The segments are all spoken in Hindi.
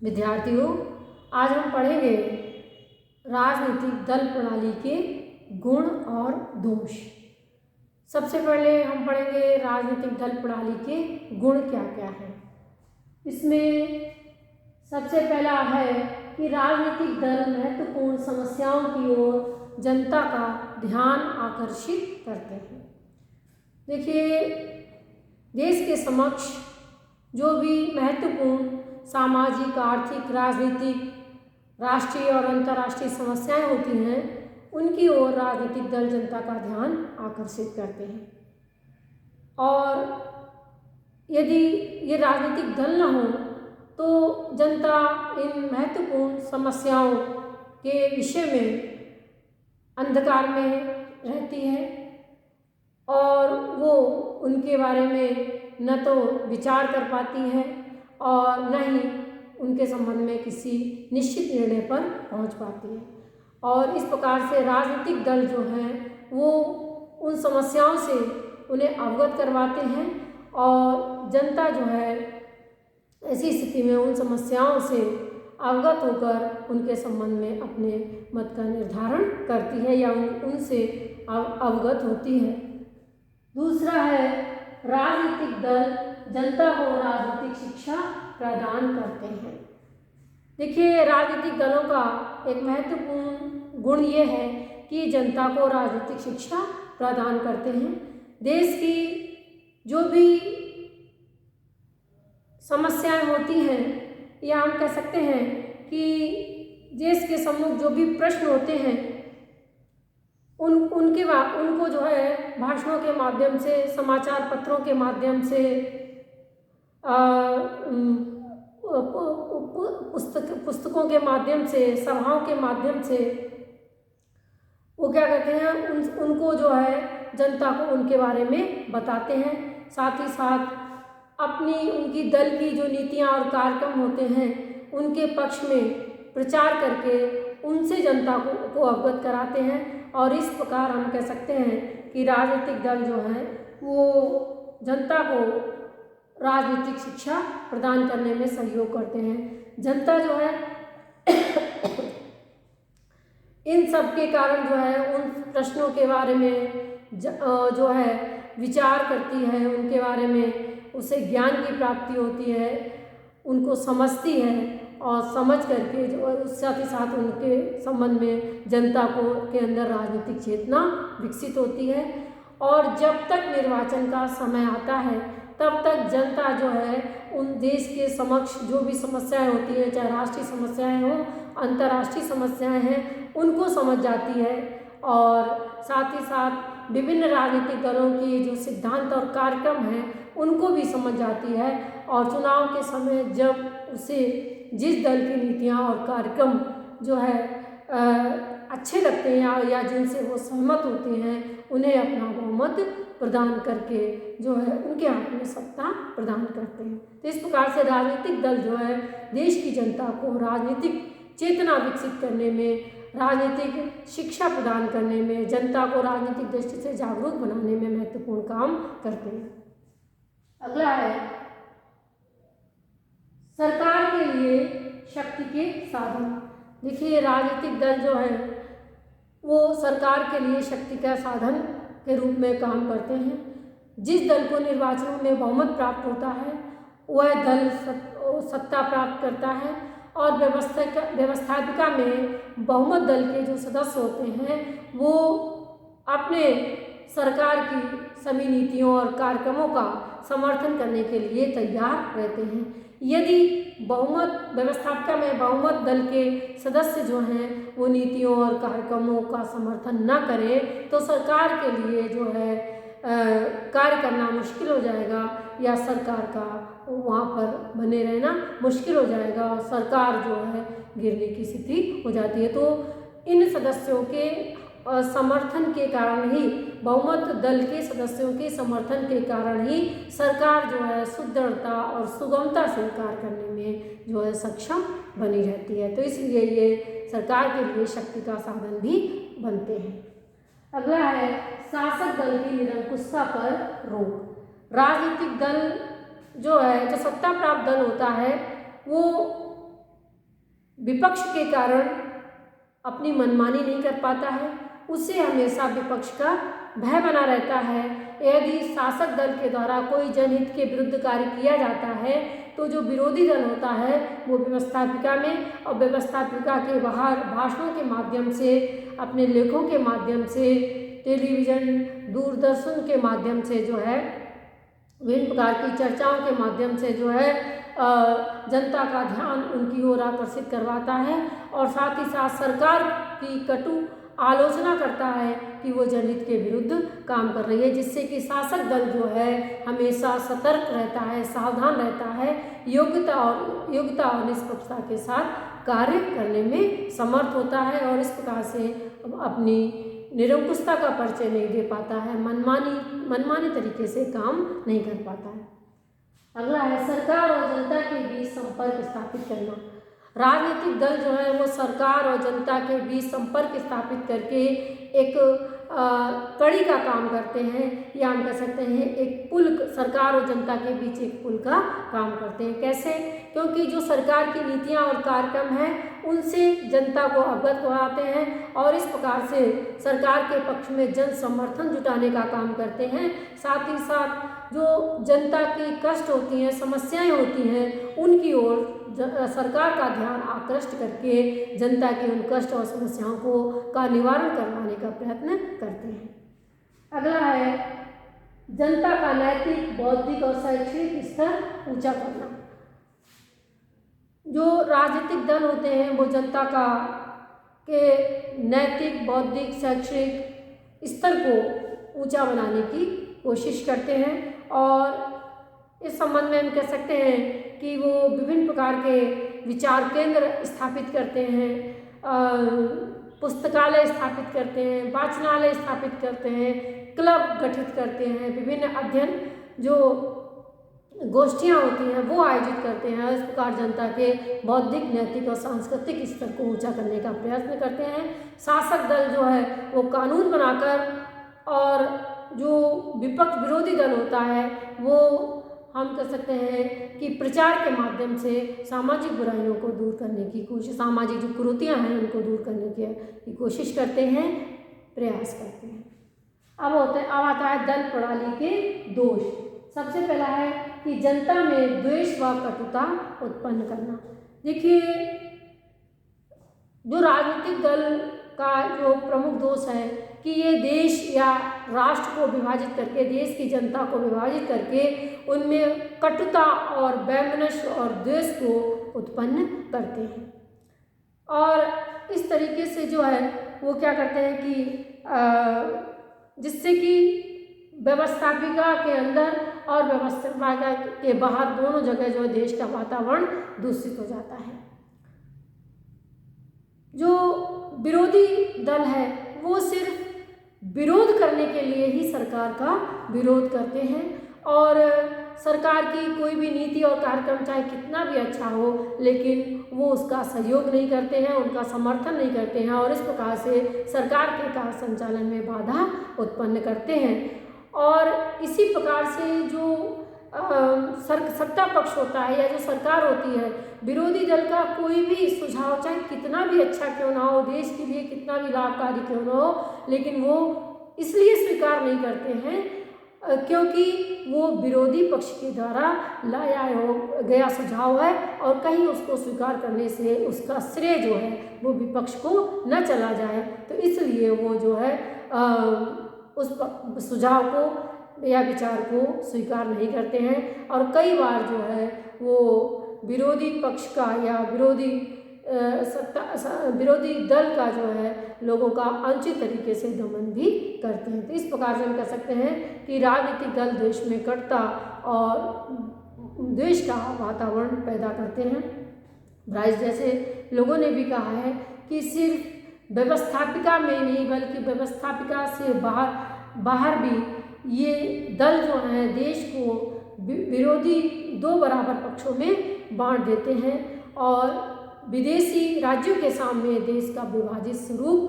विद्यार्थियों, आज हम पढ़ेंगे राजनीतिक दल प्रणाली के गुण और दोष। सबसे पहले हम पढ़ेंगे राजनीतिक दल प्रणाली के गुण क्या क्या हैं। इसमें सबसे पहला है कि राजनीतिक दल महत्वपूर्ण समस्याओं की ओर जनता का ध्यान आकर्षित करते हैं। देखिए, देश के समक्ष जो भी महत्वपूर्ण सामाजिक, आर्थिक, राजनीतिक, राष्ट्रीय और अंतर्राष्ट्रीय समस्याएं होती हैं, उनकी ओर राजनीतिक दल जनता का ध्यान आकर्षित करते हैं। और यदि ये राजनीतिक दल न हो तो जनता इन महत्वपूर्ण समस्याओं के विषय में अंधकार में रहती है और वो उनके बारे में न तो विचार कर पाती है और न ही उनके संबंध में किसी निश्चित निर्णय पर पहुंच पाती है। और इस प्रकार से राजनीतिक दल जो हैं वो उन समस्याओं से उन्हें अवगत करवाते हैं और जनता जो है ऐसी स्थिति में उन समस्याओं से अवगत होकर उनके संबंध में अपने मत का निर्धारण करती है या उनसे अवगत होती है। दूसरा है, राजनीतिक दल जनता को राजनीतिक शिक्षा प्रदान करते हैं। देखिए, राजनीतिक दलों का एक महत्वपूर्ण गुण ये है कि जनता को राजनीतिक शिक्षा प्रदान करते हैं। देश की जो भी समस्याएं होती हैं या हम कह सकते हैं कि देश के सम्मुख जो भी प्रश्न होते हैं उनको जो है भाषणों के माध्यम से, समाचार पत्रों के माध्यम से, पुस्तकों के माध्यम से, सभाओं के माध्यम से वो क्या कहते हैं, उनको जो है जनता को उनके बारे में बताते हैं। साथ ही साथ उनकी दल की जो नीतियां और कार्यक्रम होते हैं उनके पक्ष में प्रचार करके उनसे जनता को अवगत कराते हैं। और इस प्रकार हम कह सकते हैं कि राजनीतिक दल जो हैं वो जनता को राजनीतिक शिक्षा प्रदान करने में सहयोग करते हैं। जनता जो है इन सब के कारण जो है उन प्रश्नों के बारे में जो है विचार करती है, उनके बारे में उसे ज्ञान की प्राप्ति होती है, उनको समझती है और समझ करके जो साथ ही साथ उनके संबंध में जनता के अंदर राजनीतिक चेतना विकसित होती है। और जब तक निर्वाचन का समय आता है तब तक जनता जो है उन देश के समक्ष जो भी समस्याएं होती हैं, चाहे राष्ट्रीय समस्याएं हों, अंतर्राष्ट्रीय समस्याएं हैं, उनको समझ जाती है। और साथ ही साथ विभिन्न राजनीतिक दलों के जो सिद्धांत और कार्यक्रम हैं उनको भी समझ जाती है। और चुनाव के समय जब उसे जिस दल की नीतियाँ और कार्यक्रम जो है अच्छे लगते हैं या जिनसे वो सहमत होते हैं, उन्हें अपना बहुमत प्रदान करके जो है उनके हाथ में सत्ता प्रदान करते हैं। तो इस प्रकार से राजनीतिक दल जो है देश की जनता को राजनीतिक चेतना विकसित करने में, राजनीतिक शिक्षा प्रदान करने में, जनता को राजनीतिक दृष्टि से जागरूक बनाने में महत्वपूर्ण काम करते हैं। अगला है, सरकार के लिए शक्ति के साधन। देखिए, राजनीतिक दल जो है वो सरकार के लिए शक्ति का साधन के रूप में काम करते हैं। जिस दल को निर्वाचनों में बहुमत प्राप्त होता है वह दल सत्ता प्राप्त करता है और व्यवस्थापिका में बहुमत दल के जो सदस्य होते हैं वो अपने सरकार की सभी नीतियों और कार्यक्रमों का समर्थन करने के लिए तैयार रहते हैं। यदि व्यवस्थापिका में बहुमत दल के सदस्य जो हैं वो नीतियों और कार्यक्रमों का समर्थन न करें तो सरकार के लिए जो है कार्य करना मुश्किल हो जाएगा या सरकार का वहाँ पर बने रहना मुश्किल हो जाएगा और सरकार जो है गिरने की स्थिति हो जाती है। तो इन सदस्यों के समर्थन के कारण ही, बहुमत दल के सदस्यों के समर्थन के कारण ही सरकार जो है सुदृढ़ता और सुगमता से कार्य करने में जो है सक्षम बनी रहती है। तो इसलिए ये सरकार के लिए शक्ति का साधन भी बनते हैं। अगला है, शासक दल की निरंकुशता पर रोक। राजनीतिक दल जो है, जो सत्ता प्राप्त दल होता है, वो विपक्ष के कारण अपनी मनमानी नहीं कर पाता है, उसे हमेशा विपक्ष का भय बना रहता है। यदि शासक दल के द्वारा कोई जनहित के विरुद्ध कार्य किया जाता है तो जो विरोधी दल होता है वो व्यवस्थापिका में और व्यवस्थापिका के बाहर भाषणों के माध्यम से, अपने लेखों के माध्यम से, टेलीविज़न, दूरदर्शन के माध्यम से जो है, विभिन्न प्रकार की चर्चाओं के माध्यम से जो है जनता का ध्यान उनकी ओर आकर्षित करवाता है और साथ ही साथ सरकार की कटु आलोचना करता है कि वो जनहित के विरुद्ध काम कर रही है, जिससे कि शासक दल जो है हमेशा सतर्क रहता है, सावधान रहता है, योग्यता और निष्पक्षता के साथ कार्य करने में समर्थ होता है और इस प्रकार से अपनी निरंकुशता का परिचय नहीं दे पाता है, मनमानी तरीके से काम नहीं कर पाता है। अगला है सरकार और जनता के बीच संपर्क स्थापित करना। राजनीतिक दल जो है वो सरकार और जनता के बीच संपर्क स्थापित करके एक कड़ी का काम करते हैं, या हम कह सकते हैं एक पुल, सरकार और जनता के बीच एक पुल का काम करते हैं। कैसे? क्योंकि जो सरकार की नीतियां और कार्यक्रम हैं उनसे जनता को अवगत कराते हैं और इस प्रकार से सरकार के पक्ष में जन समर्थन जुटाने का काम करते हैं। साथ ही साथ जो जनता की कष्ट होती हैं, समस्याएं होती हैं, उनकी ओर सरकार का ध्यान आकृष्ट करके जनता के उन कष्ट और समस्याओं का निवारण करवाने का प्रयत्न करते हैं। अगला है जनता का नैतिक, बौद्धिक और शैक्षणिक स्तर ऊंचा करना। जो राजनीतिक दल होते हैं वो जनता के नैतिक, बौद्धिक, शैक्षणिक स्तर को ऊंचा बनाने की कोशिश करते हैं और इस संबंध में हम कह सकते हैं कि वो विभिन्न प्रकार के विचार केंद्र स्थापित करते हैं, पुस्तकालय स्थापित करते हैं, वाचनालय स्थापित करते हैं, क्लब गठित करते हैं, विभिन्न अध्ययन जो गोष्ठियाँ होती हैं वो आयोजित करते हैं। इस प्रकार जनता के बौद्धिक, नैतिक और सांस्कृतिक स्तर को ऊंचा करने का प्रयत्न करते हैं। शासक दल जो है वो कानून बनाकर और जो विपक्ष विरोधी दल होता है वो हम कह सकते हैं कि प्रचार के माध्यम से सामाजिक बुराइयों को दूर करने की कोशिश, सामाजिक जो कुरीतियाँ हैं उनको दूर करने की कोशिश करते हैं, प्रयास करते हैं। अब आता है दल प्रणाली के दोष। सबसे पहला है कि जनता में द्वेष व कटुता उत्पन्न करना। देखिए, जो राजनीतिक दल का जो प्रमुख दोष है कि ये देश या राष्ट्र को विभाजित करके, देश की जनता को विभाजित करके उनमें कटुता और वैमनस्य और द्वेष को उत्पन्न करते हैं और इस तरीके से जो है वो क्या करते हैं कि जिससे कि व्यवस्थापिका के अंदर और व्यवस्थापिका के बाहर दोनों जगह जो देश का वातावरण दूषित हो जाता है। जो विरोधी दल है वो सिर्फ विरोध करने के लिए ही सरकार का विरोध करते हैं और सरकार की कोई भी नीति और कार्यक्रम चाहे कितना भी अच्छा हो लेकिन वो उसका सहयोग नहीं करते हैं, उनका समर्थन नहीं करते हैं और इस प्रकार से सरकार के कार्य संचालन में बाधा उत्पन्न करते हैं। और इसी प्रकार से जो सत्ता पक्ष होता है या जो सरकार होती है, विरोधी दल का कोई भी सुझाव चाहे कितना भी अच्छा क्यों ना हो, देश के लिए कितना भी लाभकारी क्यों ना हो, लेकिन वो इसलिए स्वीकार नहीं करते हैं क्योंकि वो विरोधी पक्ष के द्वारा लाया गया सुझाव है और कहीं उसको स्वीकार करने से उसका श्रेय जो है वो विपक्ष को न चला जाए, तो इसलिए वो जो है उस सुझाव को या विचार को स्वीकार नहीं करते हैं और कई बार जो है वो विरोधी पक्ष का या विरोधी दल का जो है लोगों का अनुचित तरीके से दमन भी करते हैं। तो इस प्रकार से हम कह सकते हैं कि राजनीतिक दल देश में कटुता और द्वेष का वातावरण पैदा करते हैं। ब्राइस जैसे लोगों ने भी कहा है कि सिर्फ व्यवस्थापिका में नहीं बल्कि व्यवस्थापिका से बाहर भी ये दल जो हैं देश को विरोधी दो बराबर पक्षों में बांट देते हैं और विदेशी राज्यों के सामने देश का विभाजित स्वरूप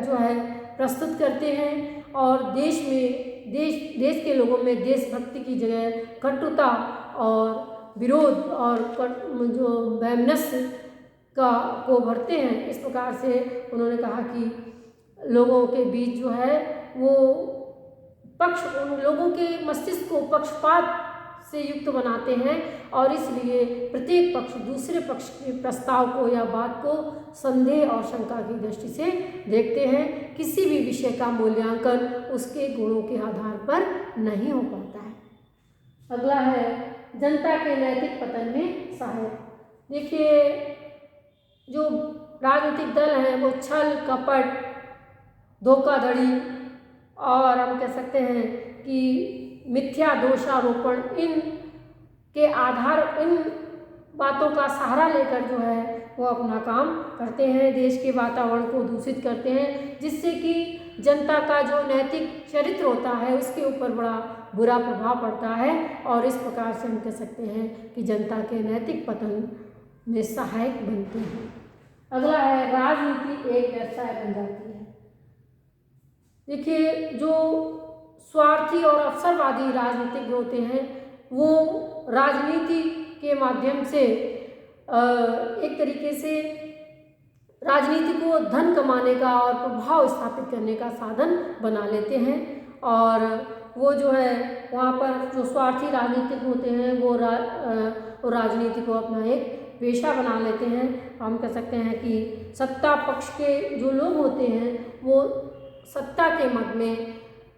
जो है प्रस्तुत करते हैं और देश के लोगों में देशभक्ति की जगह कटुता और विरोध और जो वैमनस्य को भरते हैं। इस प्रकार से उन्होंने कहा कि लोगों के बीच जो है वो उन लोगों के मस्तिष्क को पक्षपात से युक्त बनाते हैं और इसलिए प्रत्येक पक्ष दूसरे पक्ष के प्रस्ताव को या बात को संदेह और शंका की दृष्टि से देखते हैं। किसी भी विषय का मूल्यांकन उसके गुणों के आधार पर नहीं हो पाता है। अगला है जनता के नैतिक पतन में सहायक। देखिए, जो राजनीतिक दल हैं वो छल कपट, धोखाधड़ी और हम कह सकते हैं कि मिथ्या दोषारोपण, इन बातों का सहारा लेकर जो है वो अपना काम करते हैं। देश के वातावरण को दूषित करते हैं, जिससे कि जनता का जो नैतिक चरित्र होता है उसके ऊपर बड़ा बुरा प्रभाव पड़ता है और इस प्रकार से हम कह सकते हैं कि जनता के नैतिक पतन में सहायक बनते हैं। अगला है राजनीति एक व्यवसाय बन जाती है। देखिए, जो स्वार्थी और अवसरवादी राजनीतिज्ञ होते हैं वो राजनीति के माध्यम से एक तरीके से राजनीति को धन कमाने का और प्रभाव स्थापित करने का साधन बना लेते हैं और वो जो है वहाँ पर जो स्वार्थी राजनीतिक होते हैं वो राजनीति को अपना एक पेशा बना लेते हैं। हम कह सकते हैं कि सत्ता पक्ष के जो लोग होते हैं वो सत्ता के मद में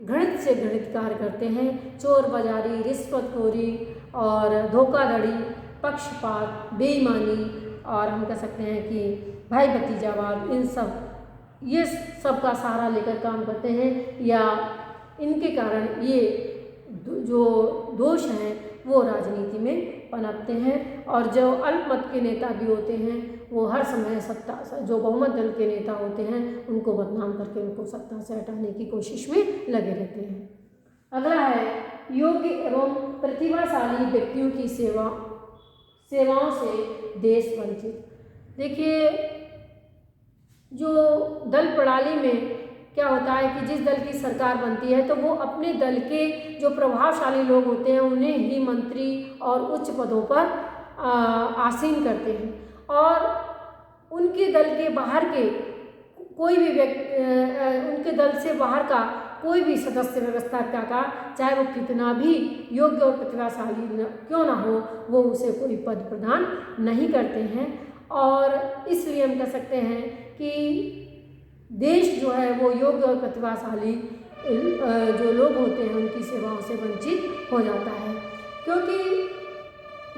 घृणित से घृणित कार्य करते हैं। चोर बाजारी, रिश्वतखोरी और धोखाधड़ी, पक्षपात, बेईमानी और हम कह सकते हैं कि भाई भतीजावाद, ये सब का सहारा लेकर काम करते हैं या इनके कारण ये जो दोष हैं वो राजनीति में पनपते हैं। और जो अल्पमत के नेता भी होते हैं वो हर समय जो बहुमत दल के नेता होते हैं उनको बदनाम करके उनको सत्ता से हटाने की कोशिश में लगे रहते हैं। अगला है योग्य एवं प्रतिभाशाली व्यक्तियों की सेवाओं से देश वंचित। देखिए, जो दल प्रणाली में क्या होता है कि जिस दल की सरकार बनती है तो वो अपने दल के जो प्रभावशाली लोग होते हैं उन्हें ही मंत्री और उच्च पदों पर आसीन करते हैं और उनके दल के बाहर के कोई भी व्यक्ति, उनके दल से बाहर का कोई भी सदस्य व्यवस्थापिका का चाहे वो कितना भी योग्य और प्रतिभाशाली क्यों ना हो वो उसे कोई पद प्रदान नहीं करते हैं। और इसलिए हम कह सकते हैं कि देश जो है वो योग्य और प्रतिभाशाली जो लोग होते हैं उनकी सेवाओं से वंचित हो जाता है, क्योंकि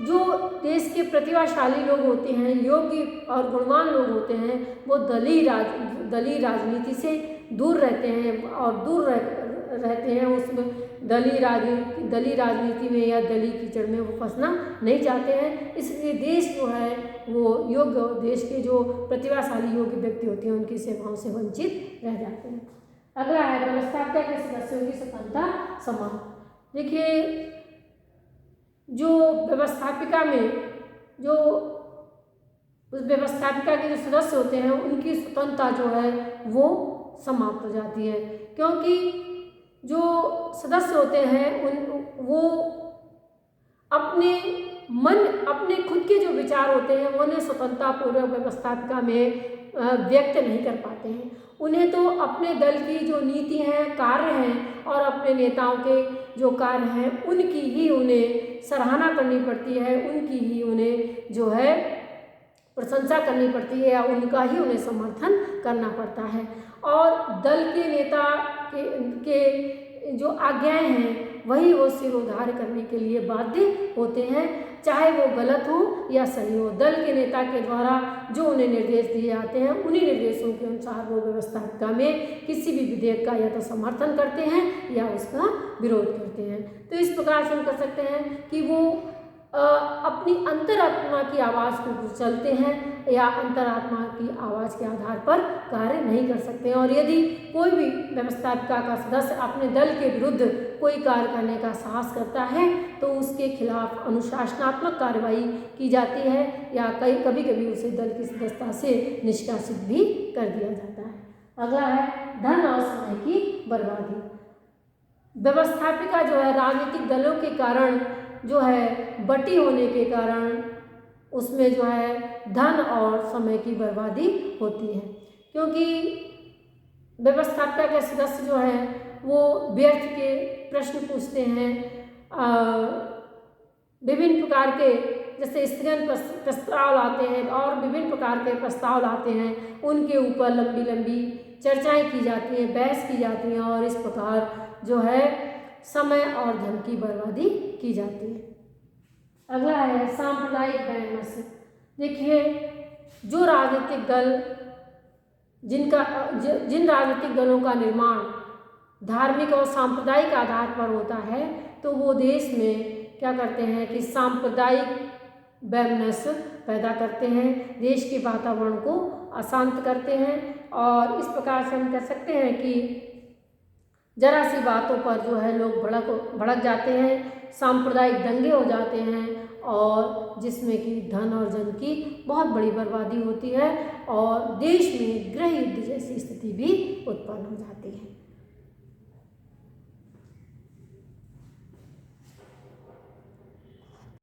जो देश के प्रतिभाशाली लोग होते हैं, योग्य और गुणवान लोग होते हैं, वो दलीय राजनीति से दूर रहते हैं और दूर रहते हैं उसमें दलीय राजनीति में या दलीय कीचड़ में वो फंसना नहीं चाहते हैं। इसलिए देश जो है वो देश के जो प्रतिभाशाली योग्य व्यक्ति होते हैं उनकी सेवाओं से वंचित रह जाते हैं। अगला है व्यवस्थापिका के सदस्यों की स्वतंत्रता समान। देखिए, जो व्यवस्थापिका में जो उस व्यवस्थापिका के जो सदस्य होते हैं उनकी स्वतंत्रता जो है वो समाप्त हो जाती है, क्योंकि जो सदस्य होते हैं वो अपने खुद के जो विचार होते हैं उन्हें स्वतंत्रतापूर्वक व्यवस्थापिका में व्यक्त नहीं कर पाते हैं। उन्हें तो अपने दल की जो नीति हैं, कार्य हैं और अपने नेताओं के जो कार्य हैं उनकी ही उन्हें सराहना करनी पड़ती है, उनकी ही उन्हें जो है प्रशंसा करनी पड़ती है या उनका ही उन्हें समर्थन करना पड़ता है। और दल के नेता के जो आज्ञाएं हैं वही वो सिरोधार्य करने के लिए बाध्य होते हैं, चाहे वो गलत हो या सही हो। दल के नेता के द्वारा जो उन्हें निर्देश दिए जाते हैं उन्हीं निर्देशों के अनुसार वो व्यवस्थापिका में किसी भी विधेयक का या तो समर्थन करते हैं या उसका विरोध करते हैं। तो इस प्रकार से हम कह सकते हैं कि वो अपनी अंतरात्मा की आवाज़ को चलते हैं या अंतरात्मा की आवाज़ के आधार पर कार्य नहीं कर सकते हैं। और यदि कोई भी व्यवस्थापिका का सदस्य अपने दल के विरुद्ध कोई कार्य करने का साहस करता है तो उसके खिलाफ अनुशासनात्मक कार्रवाई की जाती है या कभी कभी उसे दल की सदस्यता से निष्कासित भी कर दिया जाता है। अगला है धन और समय की बर्बादी। व्यवस्थापिका जो है राजनीतिक दलों के कारण जो है बटी होने के कारण उसमें जो है धन और समय की बर्बादी होती है, क्योंकि व्यवस्थापिका के सदस्य जो हैं वो व्यर्थ के प्रश्न पूछते हैं। विभिन्न प्रकार के जैसे स्थगन प्रस्ताव लाते हैं और विभिन्न प्रकार के प्रस्ताव लाते हैं, उनके ऊपर लंबी लंबी चर्चाएं की जाती हैं, बहस की जाती हैं और इस प्रकार जो है समय और धन की बर्बादी की जाती है। अगला है सांप्रदायिक वैमनस्य। देखिए, जो राजनीतिक दल जिन राजनीतिक दलों का निर्माण धार्मिक और सांप्रदायिक आधार पर होता है, तो वो देश में क्या करते हैं कि सांप्रदायिक वैमनस्य पैदा करते हैं, देश के वातावरण को अशांत करते हैं और इस प्रकार से हम कह सकते हैं कि जरा सी बातों पर जो है लोग भड़क जाते हैं, सांप्रदायिक दंगे हो जाते हैं और जिसमें कि धन और जन की बहुत बड़ी बर्बादी होती है और देश में गृह युद्ध जैसी स्थिति भी उत्पन्न हो जाती है।